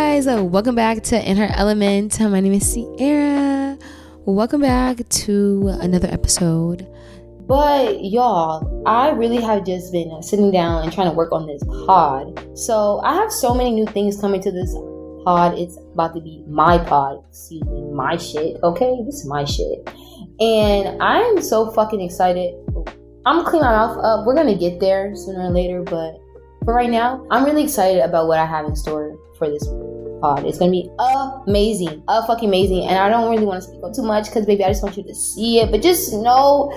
guys, welcome back to In Her Element. My name is Sierra. Welcome back to another episode. But y'all, I really have just been sitting down and trying to work on this pod. So I have so many new things coming to this pod. It's about to be my pod. Excuse me, my shit. Okay, this is my shit. And I am so fucking excited. I'm gonna clean my mouth up. We're gonna get there sooner or later, but for right now, I'm really excited about what I have in store for this pod. It's gonna be amazing, fucking amazing. And I don't really want to speak up too much because, baby, I just want you to see it. But just know,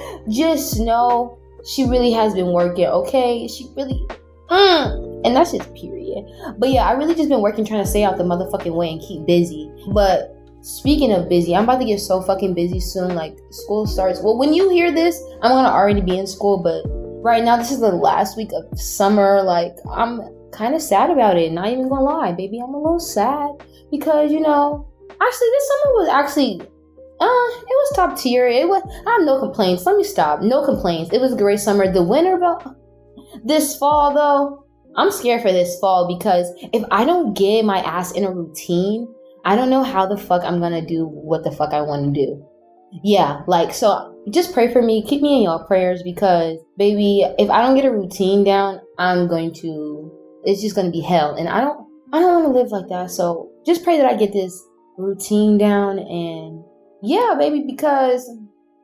she really has been working. Okay, she really, and that's just period. But yeah, I really just been working, trying to stay out the motherfucking way and keep busy. But speaking of busy, I'm about to get so fucking busy soon. Like, school starts. Well, when you hear this, I'm gonna already be in school, but right now, this is the last week of summer. Like, I'm kind of sad about it. Not even gonna lie, baby. I'm a little sad because, actually, this summer was actually, it was top tier. I have no complaints. Let me stop. No complaints. It was a great summer. The winter, this fall, though, I'm scared for this fall because if I don't get my ass in a routine, I don't know how the fuck I'm gonna do what the fuck I want to do. Yeah, so just pray for me. Keep me in y'all prayers because, baby, if I don't get a routine down, it's just going to be hell. And I don't want to live like that. So just pray that I get this routine down. And yeah, baby, because,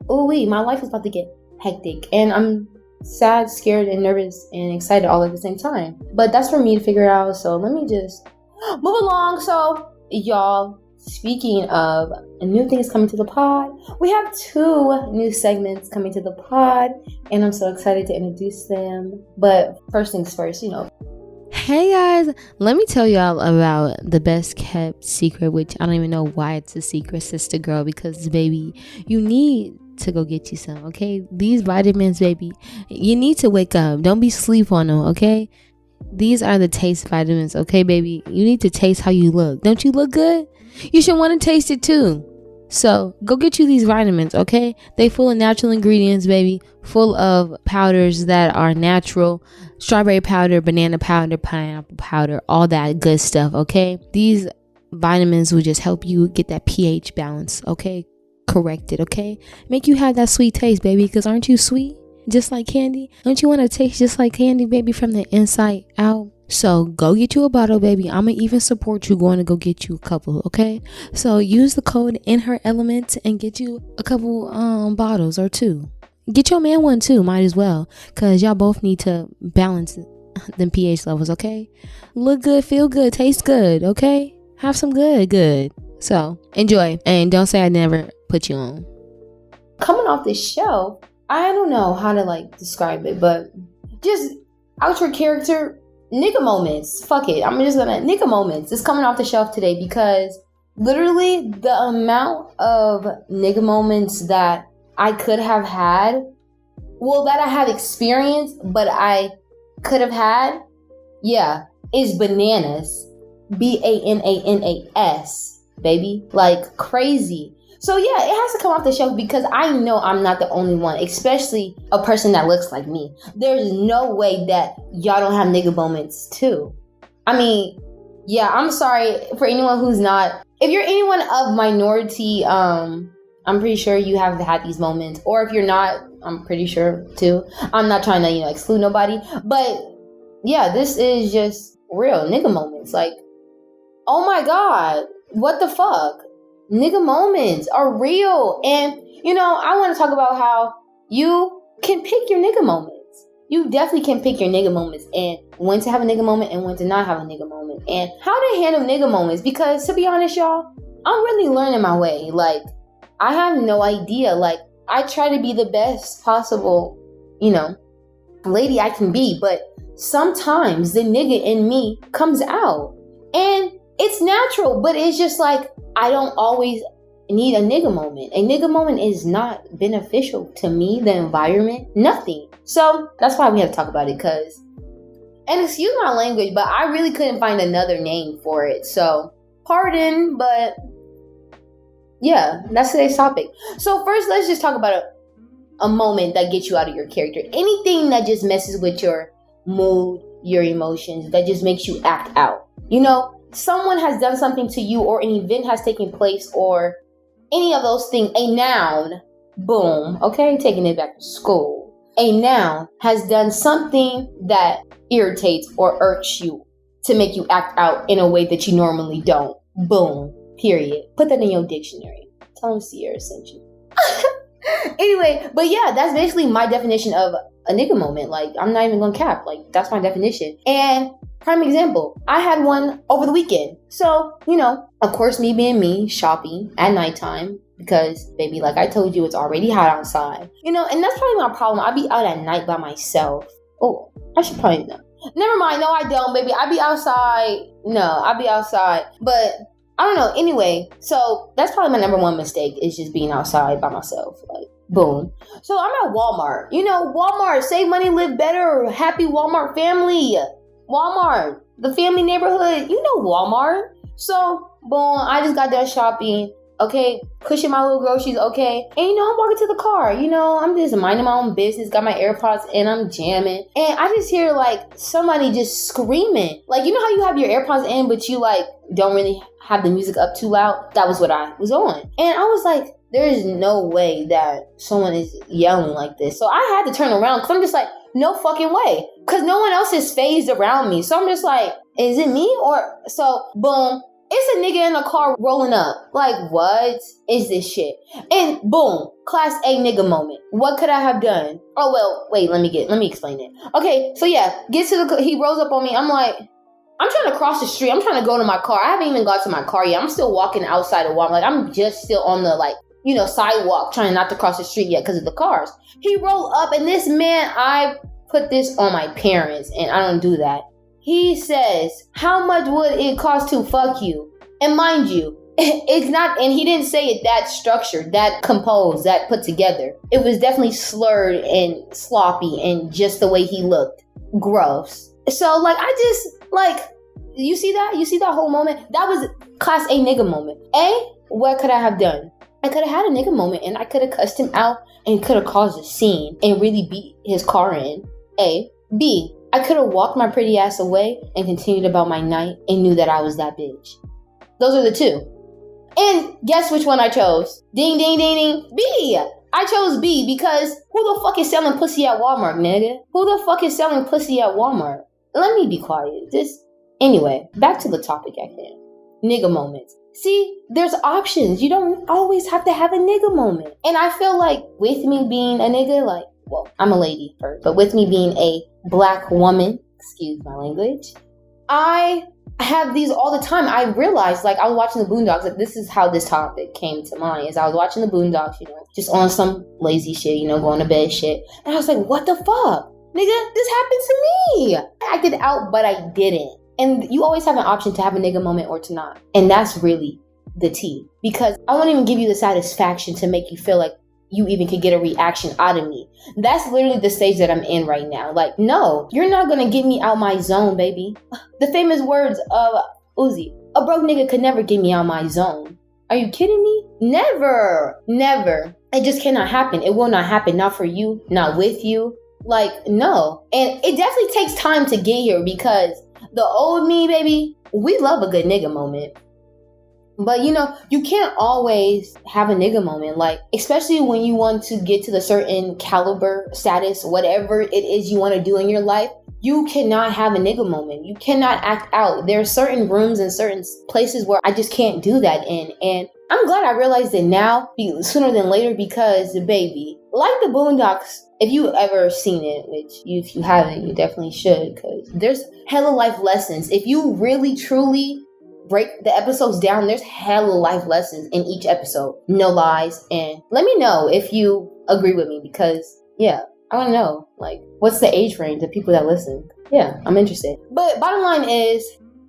my life is about to get hectic. And I'm sad, scared, and nervous and excited all at the same time. But that's for me to figure out. So let me just move along. So, y'all, speaking of new things coming to the pod, we have 2 new segments coming to the pod, and I'm so excited to introduce them. But first things first, Hey guys, let me tell y'all about the best kept secret, which I don't even know why it's a secret, sister girl, because, baby, you need to go get you some, okay? These vitamins, baby, you need to wake up. Don't be sleep on them, okay? These are the taste vitamins, okay, baby? You need to taste how you look. Don't you look good? You should want to taste it too. So go get you these vitamins, okay? They full of natural ingredients, baby. Full of powders that are natural. Strawberry powder, banana powder, pineapple powder, all that good stuff, okay? These vitamins will just help you get that pH balance, okay? Corrected, okay? Make you have that sweet taste, baby, because aren't you sweet? Just like candy? Don't you want to taste just like candy, baby, from the inside out? So go get you a bottle, baby. I'm going to even support you going to go get you a couple, okay? So use the code In Her Element and get you a couple bottles or 2. Get your man one too, might as well, because y'all both need to balance them pH levels, okay? Look good, feel good, taste good, okay? Have some good. So enjoy, and don't say I never put you on. Coming off this shelf, I don't know how to describe it, but just outro character, nigga moments. Fuck it. I'm just gonna nigga moments. It's coming off the shelf today because literally the amount of nigga moments that I could have had, that I have experienced, but I could have had, is bananas. BANANAS, baby. Like crazy. So yeah, it has to come off the shelf because I know I'm not the only one, especially a person that looks like me. There's no way that y'all don't have nigga moments too. I mean, yeah, I'm sorry for anyone who's not. If you're anyone of minority, I'm pretty sure you have had these moments. Or if you're not, I'm pretty sure too. I'm not trying to, exclude nobody. But yeah, this is just real nigga moments. Like, oh my God, what the fuck? Nigga moments are real. And, I want to talk about how you can pick your nigga moments. You definitely can pick your nigga moments and when to have a nigga moment and when to not have a nigga moment. And how to handle nigga moments. Because to be honest, y'all, I'm really learning my way. Like, I have no idea. Like, I try to be the best possible, lady I can be. But sometimes the nigga in me comes out. And it's natural, but it's just like, I don't always need a nigga moment. A nigga moment is not beneficial to me, the environment, nothing. So that's why we have to talk about it, and excuse my language, but I really couldn't find another name for it. So pardon, but yeah, that's today's topic. So first, let's just talk about a moment that gets you out of your character. Anything that just messes with your mood, your emotions, that just makes you act out. someone has done something to you or an event has taken place or any of those things, a noun, boom, okay, taking it back to school. A noun has done something that irritates or irks you to make you act out in a way that you normally don't. Boom, period. Put that in your dictionary. Tell them Sierra sent you. Anyway, but yeah, that's basically my definition of a nigga moment. Like, I'm not even gonna cap. Like, that's my definition. And prime example, I had one over the weekend. So, of course, me being me, shopping at nighttime. Because, baby, like I told you, it's already hot outside. And that's probably my problem. I be out at night by myself. Oh, I should probably know. Never mind. No, I don't, baby. I be outside. No, I be outside. But I don't know. Anyway, so that's probably my number one mistake is just being outside by myself. Like, boom. So I'm at Walmart. Walmart, save money, live better. Happy Walmart family. Walmart, the family neighborhood. Walmart. So, boom, I just got done shopping. Okay, pushing my little groceries, okay. And I'm walking to the car. I'm just minding my own business, got my AirPods in, I'm jamming. And I just hear like somebody just screaming. Like, how you have your AirPods in, but you like don't really have the music up too loud? That was what I was on. And I was like, there is no way that someone is yelling like this. So I had to turn around because I'm just like, no fucking way. Because no one else is phased around me. So I'm just like, is it me? Or so boom. It's a nigga in a car rolling up. Like, what is this shit? And boom, class A nigga moment. What could I have done? Oh, well, wait, let me explain it. Okay, so yeah, he rolls up on me. I'm like, I'm trying to cross the street. I'm trying to go to my car. I haven't even got to my car yet. I'm still walking outside of Walmart. Like, I'm just still on the, sidewalk trying not to cross the street yet because of the cars. He rolled up and this man, I put this on my parents and I don't do that. He says, how much would it cost to fuck you? And mind you, it's not, and he didn't say it that structured, that composed, that put together. It was definitely slurred and sloppy and just the way he looked. Gross. So, you see that? You see that whole moment? That was class A nigga moment. A, what could I have done? I could have had a nigga moment and I could have cussed him out and could have caused a scene and really beat his car in. A. B, I could have walked my pretty ass away and continued about my night and knew that I was that bitch. Those are the two. And guess which one I chose? Ding, ding, ding, ding. B. I chose B because who the fuck is selling pussy at Walmart, nigga? Who the fuck is selling pussy at Walmart? Let me be quiet. Anyway, back to the topic at hand. Nigga moments. See, there's options. You don't always have to have a nigga moment. And I feel like with me being a nigga, I'm a lady first, but with me being a black woman, excuse my language, I have these all the time. I realized, I was watching the Boondocks, this is how this topic came to mind, is I was watching the Boondocks, just on some lazy shit, going to bed shit. And I was like, what the fuck? Nigga, this happened to me. I acted out, but I didn't. And you always have an option to have a nigga moment or to not. And that's really the tea. Because I won't even give you the satisfaction to make you feel like you even could get a reaction out of me. That's literally the stage that I'm in right now. No, you're not gonna get me out my zone, baby. The famous words of Uzi, a broke nigga could never get me out my zone. Are you kidding me? Never. It just cannot happen. It will not happen. Not for you, not with you. No. And it definitely takes time to get here because the old me, baby, we love a good nigga moment. But you can't always have a nigga moment, especially when you want to get to the certain caliber, status, whatever it is you want to do in your life. You cannot have a nigga moment. You cannot act out. There are certain rooms and certain places where I just can't do that in. And I'm glad I realized it now, sooner than later, because, baby, like the Boondocks, if you ever seen it, which if you haven't, you definitely should, because there's hella life lessons. If you really, truly break the episodes down, there's hella life lessons in each episode. No lies. And let me know if you agree with me because, yeah, I want to know, what's the age range of people that listen? Yeah, I'm interested. But bottom line is,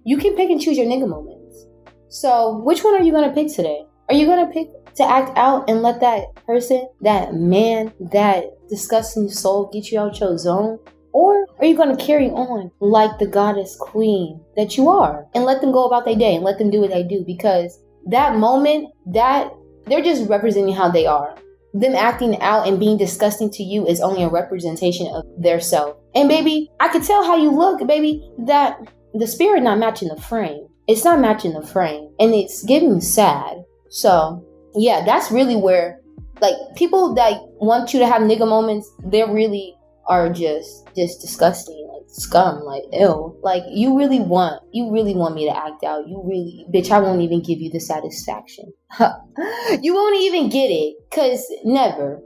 you can pick and choose your nigga moments. So which one are you going to pick today? Are you going to pick to act out and let that person, that man, that disgusting soul get you out your zone? Or are you going to carry on like the goddess queen that you are and let them go about their day and let them do what they do? Because that moment, they're just representing how they are. Them acting out and being disgusting to you is only a representation of their self. And baby, I could tell how you look, baby, that the spirit not matching the frame. it's not matching the frame, and it's getting sad. So yeah, that's really where, like, people that want you to have nigga moments, they really are just disgusting, like scum, like ew. Like, you really want me to act out. You really, bitch, I won't even give you the satisfaction. You won't even get it, cause never.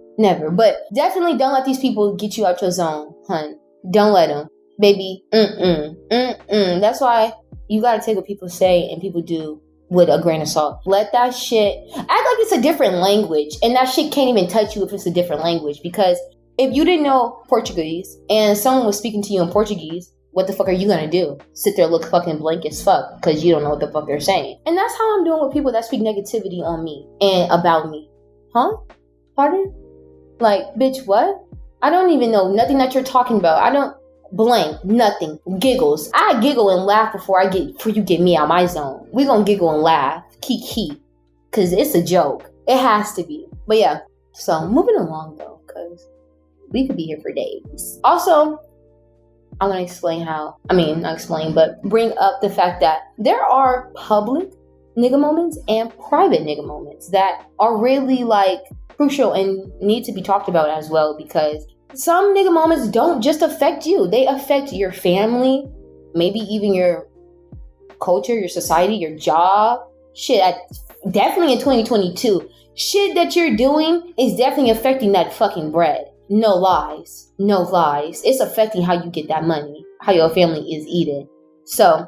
But definitely don't let these people get you out your zone, hun. Don't let them, baby. That's why you gotta take what people say and people do with a grain of salt. Let that shit act like it's a different language, and that shit can't even touch you if it's a different language. Because if you didn't know Portuguese and someone was speaking to you in Portuguese, what the fuck are you gonna do? Sit there, look fucking blank as fuck because you don't know what the fuck they're saying. And that's how I'm doing with people that speak negativity on me and about me. Huh? Pardon? Like, bitch, what? I don't even know nothing that you're talking about. I don't blank, nothing. Giggles. I giggle and laugh before you get me out my zone. We gonna giggle and laugh. Kiki. Cause it's a joke. It has to be. But yeah. So moving along though, cause we could be here for days. Also, I want to explain bring up the fact that there are public nigga moments and private nigga moments that are really like crucial and need to be talked about as well, because some nigga moments don't just affect you. They affect your family, maybe even your culture, your society, your job. Definitely in 2022, shit that you're doing is definitely affecting that fucking bread. No lies. It's affecting how you get that money, how your family is eating. So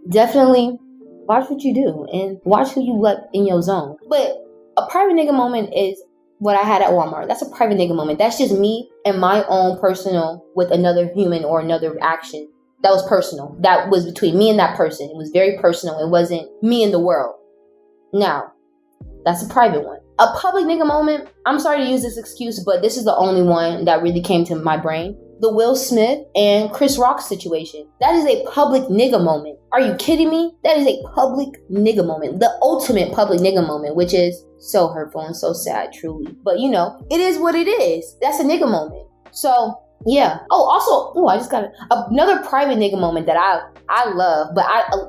definitely watch what you do and watch who you let in your zone. But a private nigga moment is what I had at Walmart. That's a private nigga moment. That's just me and my own personal with another human or another action. That was personal. That was between me and that person. It was very personal. It wasn't me and the world. Now, that's a private one. A public nigga moment, I'm sorry to use this excuse, but this is the only one that really came to my brain. The Will Smith and Chris Rock situation. That is a public nigga moment. Are you kidding me? That is a public nigga moment. The ultimate public nigga moment, which is so hurtful and so sad, truly. But you know, it is what it is. That's a nigga moment. So, yeah. I just got another private nigga moment that I love, but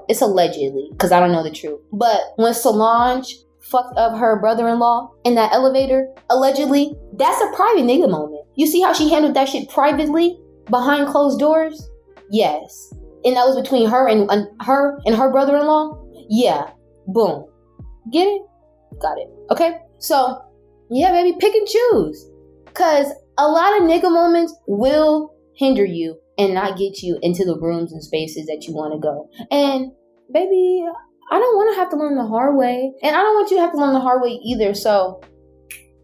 it's allegedly, because I don't know the truth. But when Solange fucked up her brother-in-law in that elevator, allegedly, that's a private nigga moment. You see how she handled that shit privately, behind closed doors? Yes. And that was between her and her brother-in-law? Yeah. Boom. Get it? Got it. Okay? So, yeah, baby, pick and choose. Because a lot of nigga moments will hinder you and not get you into the rooms and spaces that you want to go. And, baby, I don't want to have to learn the hard way. And I don't want you to have to learn the hard way either. So,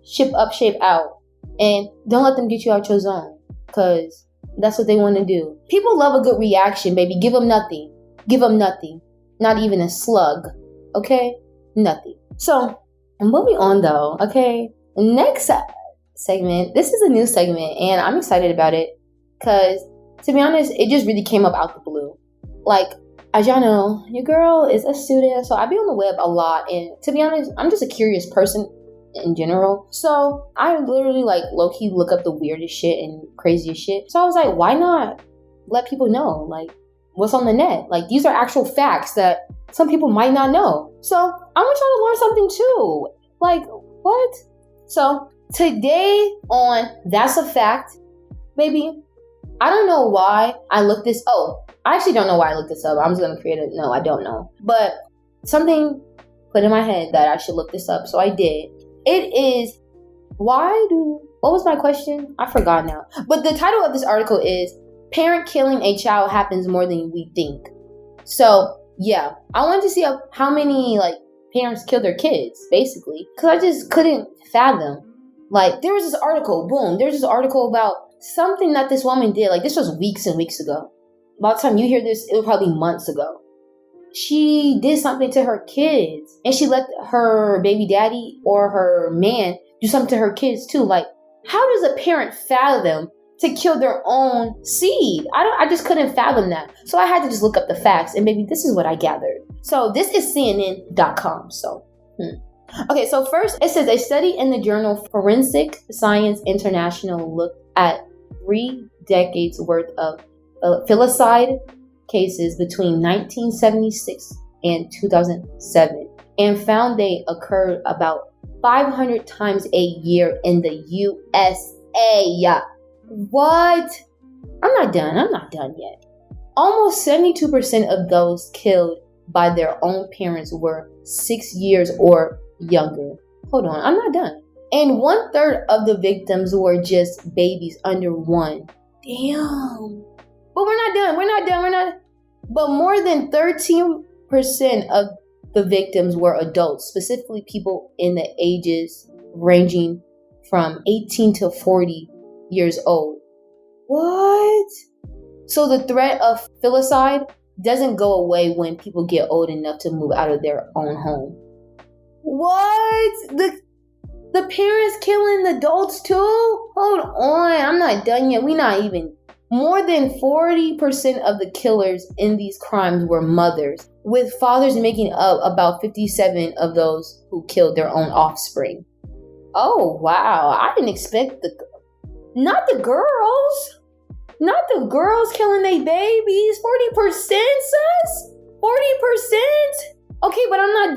ship up, shape out. And don't let them get you out your zone. Because that's what they want to do. People love a good reaction, baby. Give them nothing. Not even a slug. Okay? Nothing. So, moving on though. Okay? Next segment. This is a new segment. And I'm excited about it. Because, to be honest, it just really came up out the blue. Like, as y'all know, your girl is a student. So, I be on the web a lot. And to be honest, I'm just a curious person in general. So I literally like low-key look up the weirdest shit and craziest shit. So I was like, why not let people know like what's on the net? Like, these are actual facts that some people might not know. So I want y'all to learn something too. Like, what? So today on That's a Fact, baby, I don't know why I looked this. I actually don't know why I looked this up. I'm just gonna create it. No, I don't know. But something put in my head that I should look this up. So I did. It is, what was my question? I forgot now. But the title of this article is, Parent Killing a Child Happens More Than We Think. So, yeah. I wanted to see how many, like, parents kill their kids, basically. Because I just couldn't fathom. Like, there was this article, about something that this woman did. Like, this was weeks and weeks ago. By the time you hear this, it was probably months ago. She did something to her kids, and she let her baby daddy or her man do something to her kids too. Like, how does a parent fathom to kill their own seed? I just couldn't fathom that. So I had to just look up the facts, and maybe this is what I gathered. So this is CNN.com. So, okay. So first, it says a study in the journal Forensic Science International looked at 3 decades worth of filicide cases between 1976 and 2007, and found they occurred about 500 times a year in the USA. What? I'm not done yet. Almost 72% of those killed by their own parents were 6 years or younger. Hold on, I'm not done. And 1/3 of the victims were just babies under 1. Damn. But we're not done. But more than 13% of the victims were adults, specifically people in the ages ranging from 18 to 40 years old. What? So the threat of filicide doesn't go away when people get old enough to move out of their own home. What? The parents killing the adults too? Hold on, I'm not done yet. More than 40% of the killers in these crimes were mothers, with fathers making up about 57 of those who killed their own offspring. Oh, wow. I didn't expect not the girls killing their babies. 40%, sis? 40%? Okay, but I'm not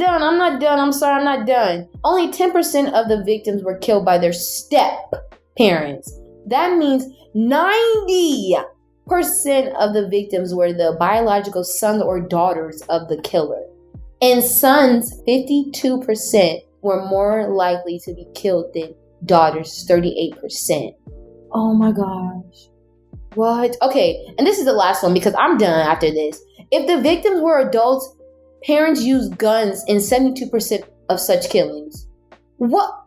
done. I'm sorry, I'm not done. Only 10% of the victims were killed by their step parents. That means 90% of the victims were the biological sons or daughters of the killer. And sons, 52% were more likely to be killed than daughters, 38%. Oh my gosh. What? Okay, and this is the last one because I'm done after this. If the victims were adults, parents used guns in 72% of such killings. What?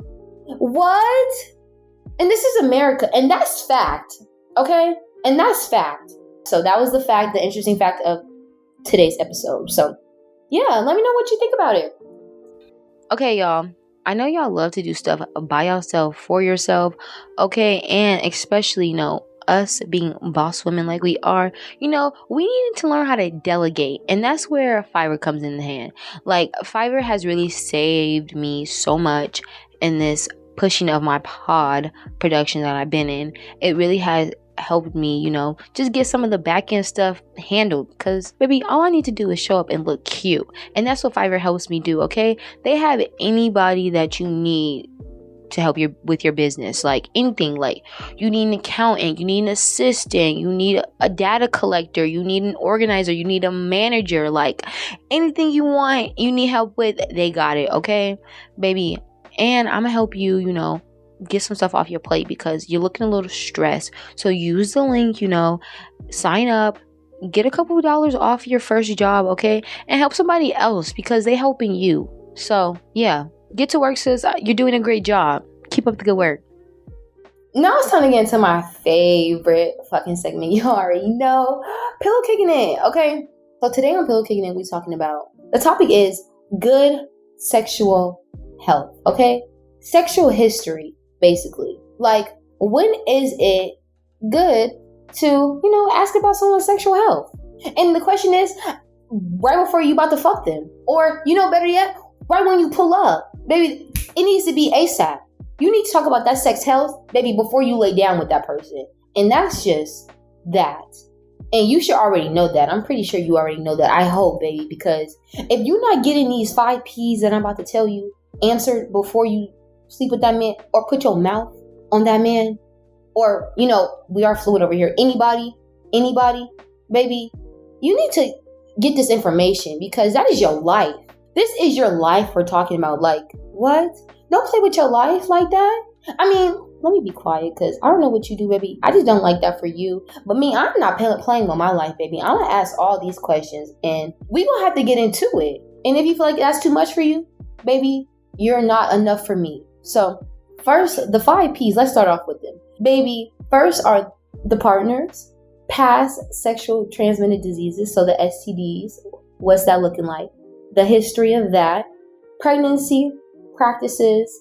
And this is America, and that's fact, okay? And that's fact. So that was the interesting fact of today's episode. So, yeah, let me know what you think about it. Okay, y'all. I know y'all love to do stuff by yourself, for yourself, okay? And especially, us being boss women like we are, we need to learn how to delegate. And that's where Fiverr comes in the hand. Like, Fiverr has really saved me so much in this pushing of my pod production that I've been in. It really has helped me, just get some of the back end stuff handled, because baby, all I need to do is show up and look cute, and that's what Fiverr helps me do. Okay, they have anybody that you need to help with your business, like anything. Like, you need an accountant, you need an assistant, you need a data collector, you need an organizer, you need a manager, like anything you want, you need help with, they got it. Okay, baby. And I'm gonna help you, get some stuff off your plate because you're looking a little stressed. So use the link, sign up, get a couple of dollars off your first job, okay? And help somebody else because they're helping you. So, yeah, get to work, sis. You're doing a great job. Keep up the good work. Now it's time to get into my favorite fucking segment. You already know. Pillow kicking it, okay? So today on Pillow Kicking It, we're talking about, the topic is good sexual health, okay? Sexual history, basically. Like, when is it good to, ask about someone's sexual health? And the question is, right before you about to fuck them. Or, better yet, right when you pull up. Baby, it needs to be ASAP. You need to talk about that sex health, baby, before you lay down with that person. And that's just that. And you should already know that. I'm pretty sure you already know that. I hope, baby, because if you're not getting these 5 P's that I'm about to tell you answered before you sleep with that man, or put your mouth on that man, or, we are fluid over here. Anybody, baby, you need to get this information because that is your life. This is your life we're talking about. Like, what? Don't play with your life like that. I mean, let me be quiet because I don't know what you do, baby. I just don't like that for you. But me, I'm not playing with my life, baby. I'm going to ask all these questions and we going to have to get into it. And if you feel like that's too much for you, baby, you're not enough for me. So first, the 5 P's, let's start off with them. Baby, first are the partners, past sexual transmitted diseases. So the STDs, what's that looking like? The history of that, pregnancy, practices,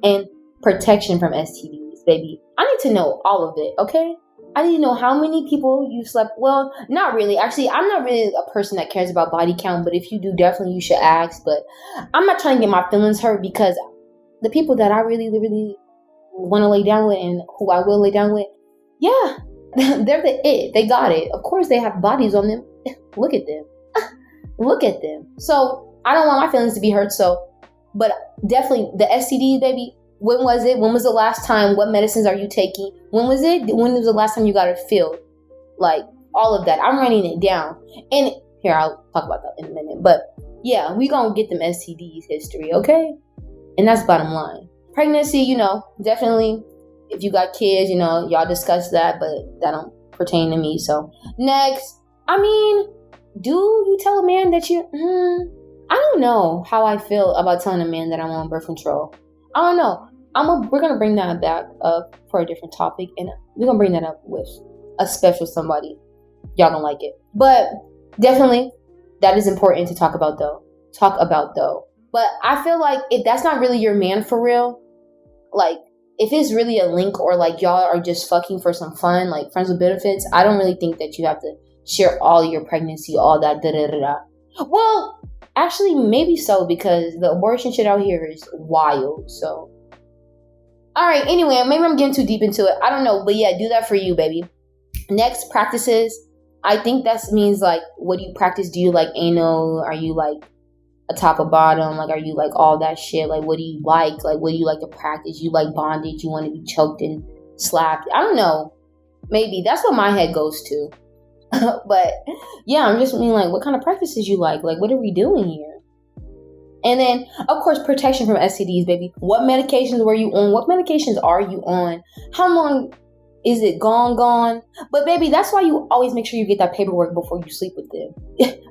and protection from STDs, baby. I need to know all of it, okay? I need to know how many people you slept. Well, not really. Actually, I'm not really a person that cares about body count, but if you do, definitely you should ask. But I'm not trying to get my feelings hurt because the people that I really, really want to lay down with and who I will lay down with, yeah, they're the it. They got it. Of course, they have bodies on them. Look at them. Look at them. So I don't want my feelings to be hurt. So, but definitely the STD, baby. When was it? When was the last time? What medicines are you taking? When was it? When was the last time you got it filled? Like all of that. I'm writing it down. And here, I'll talk about that in a minute. But yeah, we gonna get them STDs history, okay? And that's bottom line. Pregnancy, definitely. If you got kids, y'all discuss that, but that don't pertain to me. So next, do you tell a man that I don't know how I feel about telling a man that I'm on birth control. I don't know. We're gonna bring that back up for a different topic, and we're gonna bring that up with a special somebody. Y'all gonna like it, but definitely that is important to talk about though. But I feel like if that's not really your man for real, like if it's really a link or like y'all are just fucking for some fun, like friends with benefits, I don't really think that you have to share all your pregnancy, all that da-da-da-da. Well, actually, maybe so, because the abortion shit out here is wild, so. Alright, anyway, maybe I'm getting too deep into it. I don't know, but yeah, do that for you, baby. Next, practices. I think that means, like, what do you practice? Do you like anal? Are you, like, a top or bottom? Like, are you, like, all that shit? Like, what do you like? Like, what do you like to practice? You like bondage? You want to be choked and slapped? I don't know. Maybe. That's what my head goes to. But yeah, I'm just mean like, what kind of practices you like? Like, what are we doing here? And then, of course, protection from STDs, baby. What medications were you on? What medications are you on? How long is it gone? But baby, that's why you always make sure you get that paperwork before you sleep with them.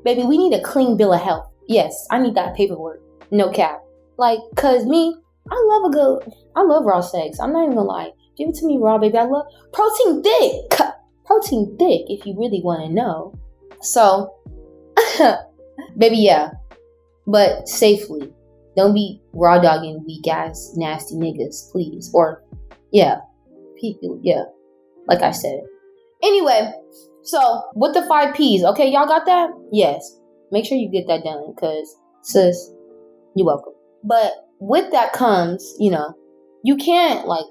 Baby, we need a clean bill of health. Yes, I need that paperwork. No cap. Like, cause me, I love raw sex. I'm not even gonna lie. Give it to me raw, baby. I love protein thick. Protein thick, if you really want to know. So, baby, yeah. But safely. Don't be raw dogging weak ass nasty niggas, please. Or, yeah. People, yeah. Like I said. Anyway, so with the 5 P's, okay, y'all got that? Yes. Make sure you get that done, because, sis, you're welcome. But with that comes, you can't, like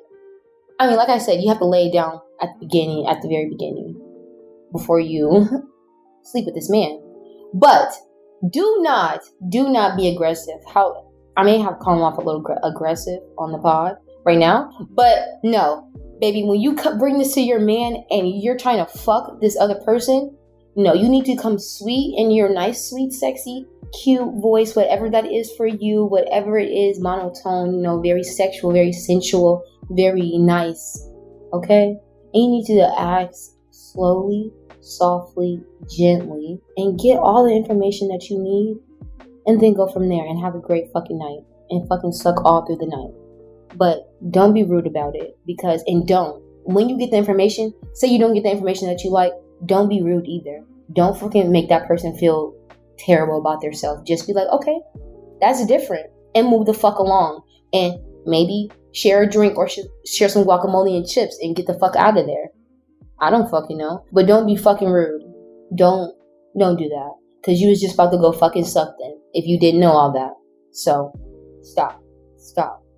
I said, you have to lay it down at the very beginning, before you sleep with this man. But do not be aggressive. I may have come off a little aggressive on the pod right now, but no, baby, when you bring this to your man and you're trying to fuck this other person, no, you need to come sweet in your nice, sweet, sexy, cute voice, whatever that is for you, whatever it is, monotone, very sexual, very sensual, very nice, okay? And you need to act slowly, softly, gently, and get all the information that you need, and then go from there and have a great fucking night and fucking suck all through the night. But don't be rude about it, when you get the information, say you don't get the information that you like, don't be rude either. Don't fucking make that person feel terrible about themselves. Just be like, okay, that's different, and move the fuck along, and maybe share a drink or share some guacamole and chips and get the fuck out of there. I don't fucking know. But don't be fucking rude. Don't do that. Because you was just about to go fucking suck then, if you didn't know all that. So, stop.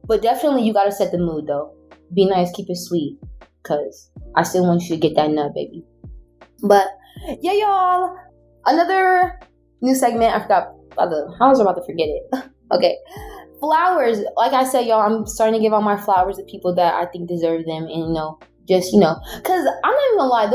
But definitely you gotta set the mood though. Be nice, keep it sweet. Because I still want you to get that nut, baby. But, yeah, y'all. Another new segment. I forgot I was about to forget it. Okay. Flowers. Like I said, y'all, I'm starting to give all my flowers to people that I think deserve them. And, because I'm not even gonna lie,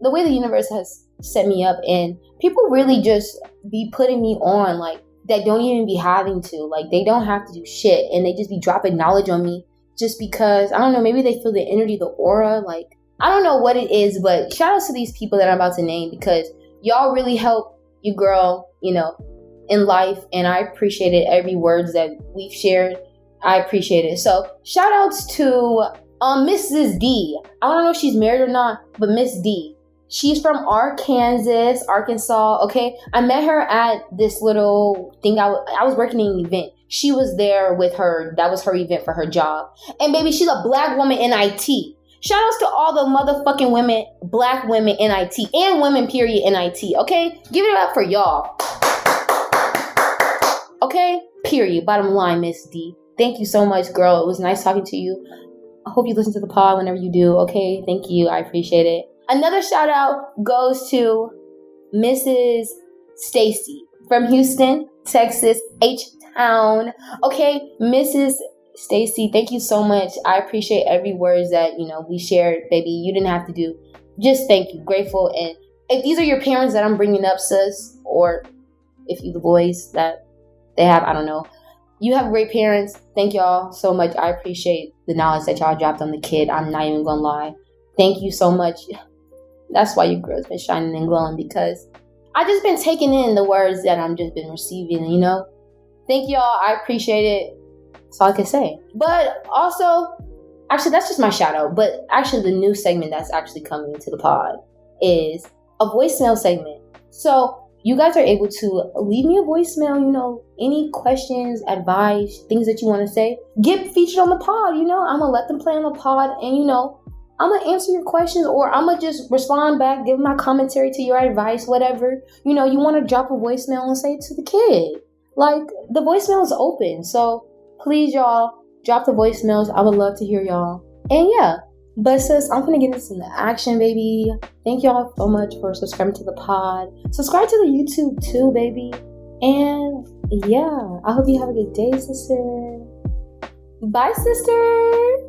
the way the universe has set me up, and people really just be putting me on, like, that don't even be having to. Like, they don't have to do shit, and they just be dropping knowledge on me just because, I don't know, maybe they feel the energy, the aura. Like, I don't know what it is, but shout out to these people that I'm about to name, because y'all really help your girl, in life, and I appreciated every words that we've shared. I appreciate it. So shout outs to Mrs. D. I don't know if she's married or not, but Miss D. She's from Arkansas. Okay, I met her at this little thing. I was working in an event. She was there with her. That was her event for her job. And baby, she's a black woman in IT. Shout outs to all the motherfucking women, black women in IT, and women period in IT. Okay, give it up for y'all. Okay, period. Bottom line, Miss D. Thank you so much, girl. It was nice talking to you. I hope you listen to the pod whenever you do. Okay, thank you. I appreciate it. Another shout out goes to Mrs. Stacy. from Houston, Texas, H-Town. Okay, Mrs. Stacy, thank you so much. I appreciate every word that, we shared, baby. You didn't have to do. Just thank you. Grateful. And if these are your parents that I'm bringing up, sis, or if you the boys that they have, I don't know. You have great parents. Thank y'all so much. I appreciate the knowledge that y'all dropped on the kid. I'm not even gonna lie. Thank you so much. That's why you girls been shining and glowing, because I just been taking in the words that I'm just been receiving, Thank y'all. I appreciate it. That's all I can say. But also, actually, that's just my shout out. But actually, the new segment that's actually coming to the pod is a voicemail segment. So you guys are able to leave me a voicemail, any questions, advice, things that you want to say. Get featured on the pod, I'm going to let them play on the pod, and, I'm going to answer your questions, or I'm going to just respond back, give my commentary to your advice, whatever. You want to drop a voicemail and say it to the kid. Like, the voicemail is open. So please, y'all, drop the voicemails. I would love to hear y'all. And yeah, but sis, I'm going to get this into action, baby. Thank y'all so much for subscribing to the pod. Subscribe to the YouTube too, baby. And yeah, I hope you have a good day, sister. Bye, sister.